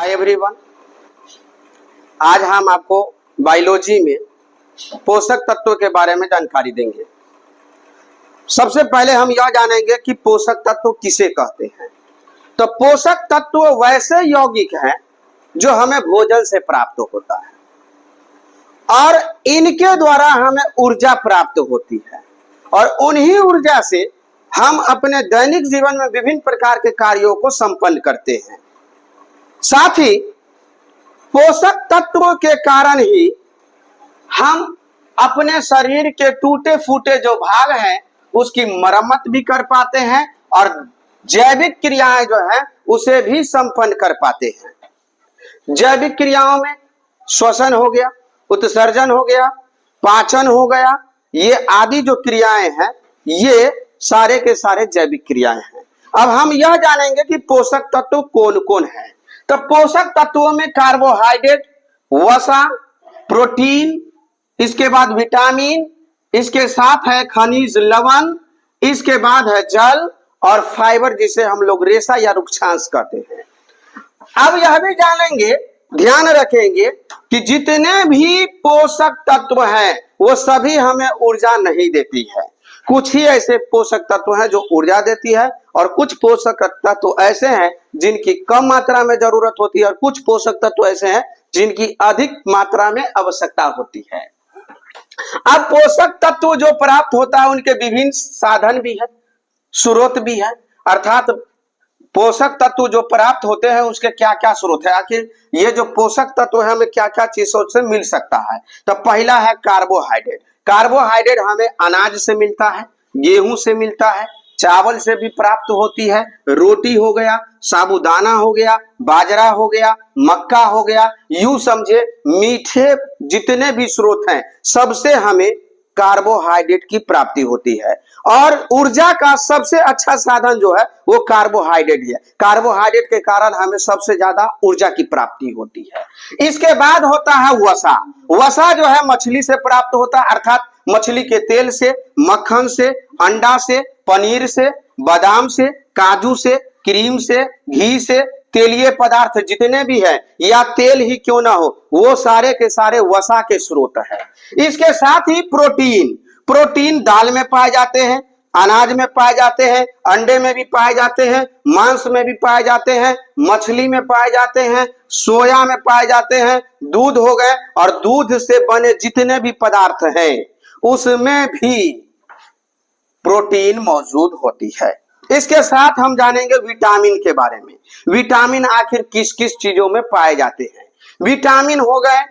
Hi everyone, आज हम आपको बायोलॉजी में पोषक तत्वों के बारे में जानकारी देंगे। सबसे पहले हम यह जानेंगे कि पोषक तत्व किसे कहते हैं। तो पोषक तत्व वैसे यौगिक हैं जो हमें भोजन से प्राप्त होता है और इनके द्वारा हमें ऊर्जा प्राप्त होती है और उन्हीं ऊर्जा से हम अपने दैनिक जीवन में विभिन्न प्रकार के कार्यों को संपन्न करते हैं। साथ ही पोषक तत्वों के कारण ही हम अपने शरीर के टूटे फूटे जो भाग हैं उसकी मरम्मत भी कर पाते हैं और जैविक क्रियाएं जो है उसे भी संपन्न कर पाते हैं। जैविक क्रियाओं में श्वसन हो गया, उत्सर्जन हो गया, पाचन हो गया, ये आदि जो क्रियाएं हैं ये सारे के सारे जैविक क्रियाएं हैं। अब हम यह जानेंगे कि पोषक तत्व कौन कौन है। तो पोषक तत्वों में कार्बोहाइड्रेट, वसा, प्रोटीन, इसके बाद विटामिन, इसके साथ है खनिज लवण, इसके बाद है जल और फाइबर जिसे हम लोग रेशा या रुक्षांश कहते हैं। अब यह भी जानेंगे, ध्यान रखेंगे कि जितने भी पोषक तत्व हैं वो सभी हमें ऊर्जा नहीं देती है। कुछ ही ऐसे पोषक तत्व हैं जो ऊर्जा देती है और कुछ पोषक तत्व ऐसे हैं जिनकी कम मात्रा में जरूरत होती है और कुछ पोषक तत्व ऐसे हैं जिनकी अधिक मात्रा में आवश्यकता होती है। अब पोषक तत्व जो प्राप्त होता है उनके विभिन्न साधन भी है, स्रोत भी है, अर्थात पोषक तत्व जो प्राप्त होते हैं उसके क्या क्या स्रोत है। आखिर ये जो पोषक तत्व है हमें क्या क्या चीजों से मिल सकता है। तो पहला है कार्बोहाइड्रेट। कार्बोहाइड्रेट हमें अनाज से मिलता है, गेहूं से मिलता है, चावल से भी प्राप्त होती है, रोटी हो गया, साबूदाना हो गया, बाजरा हो गया, मक्का हो गया, यूं समझे मीठे जितने भी स्रोत हैं सबसे हमें कार्बोहाइड्रेट की प्राप्ति होती है। और ऊर्जा का सबसे अच्छा साधन जो है वो कार्बोहाइड्रेट है। कार्बोहाइड्रेट के कारण हमें सबसे ज्यादा ऊर्जा की प्राप्ति होती है। इसके बाद होता है वसा। वसा जो है मछली से प्राप्त होता है, अर्थात मछली के तेल से, मक्खन से, अंडा से, पनीर से, बादाम से, काजू से, क्रीम से, घी से, तेलीय पदार्थ जितने भी है या तेल ही क्यों ना हो वो सारे के सारे वसा के स्रोत है। इसके साथ ही प्रोटीन। प्रोटीन दाल में पाए जाते हैं, अनाज में पाए जाते हैं, अंडे में भी पाए जाते हैं, मांस में भी पाए जाते हैं, मछली में पाए जाते हैं, सोया में पाए जाते हैं, दूध हो गए और दूध से बने जितने भी पदार्थ हैं उसमें भी प्रोटीन मौजूद होती है। इसके साथ हम जानेंगे विटामिन के बारे में। विटामिन आखिर किस किस चीजों में पाए जाते हैं। विटामिन हो गए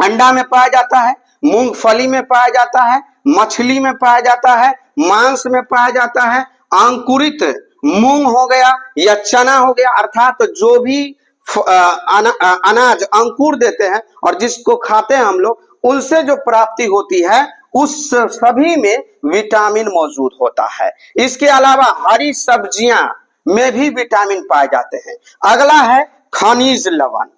अंडा में पाया जाता है, मूंगफली में पाया जाता है, मछली में पाया जाता है, मांस में पाया जाता है, अंकुरित मूंग हो गया या चना हो गया, अर्थात जो भी अनाज अंकुर देते हैं और जिसको खाते हैं हम लोग उनसे जो प्राप्ति होती है उस सभी में विटामिन मौजूद होता है। इसके अलावा हरी सब्जियां में भी विटामिन पाए जाते हैं। अगला है खनिज लवण।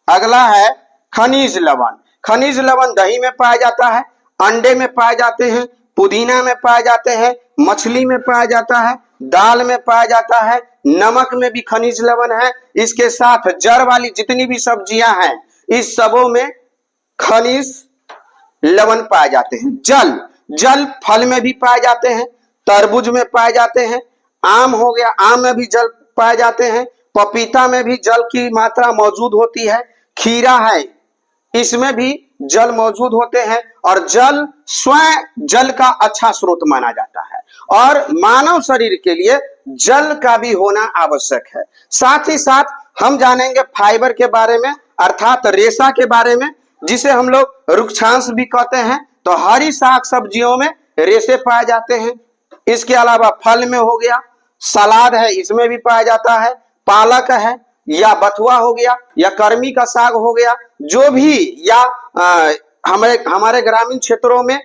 अगला है खनिज लवण। खनिज लवण दही में पाया जाता है, अंडे में पाए जाते हैं, पुदीना में पाए जाते हैं, मछली में पाया जाता है, दाल में पाया जाता है, नमक में भी खनिज लवण है। इसके साथ जड़ वाली जितनी भी सब्जियां हैं इस सबों में खनिज लवण पाए जाते हैं। जल फल में भी पाए जाते हैं, तरबूज में पाए जाते हैं, आम हो गया, आम में भी जल पाए जाते हैं, पपीता में भी जल की मात्रा मौजूद होती है, खीरा है इसमें भी जल मौजूद होते हैं और जल स्वयं जल का अच्छा स्रोत माना जाता है और मानव शरीर के लिए जल का भी होना आवश्यक है। साथ ही साथ हम जानेंगे फाइबर के बारे में, अर्थात रेशा के बारे में, जिसे हम लोग रुक्षांश भी कहते हैं। तो हरी साग सब्जियों में रेशे पाए जाते हैं। इसके अलावा फल में हो गया, सलाद है इसमें भी पाया जाता है, पालक है या बथुआ हो गया या कर्मी का साग हो गया, जो भी या हमारे ग्रामीण क्षेत्रों में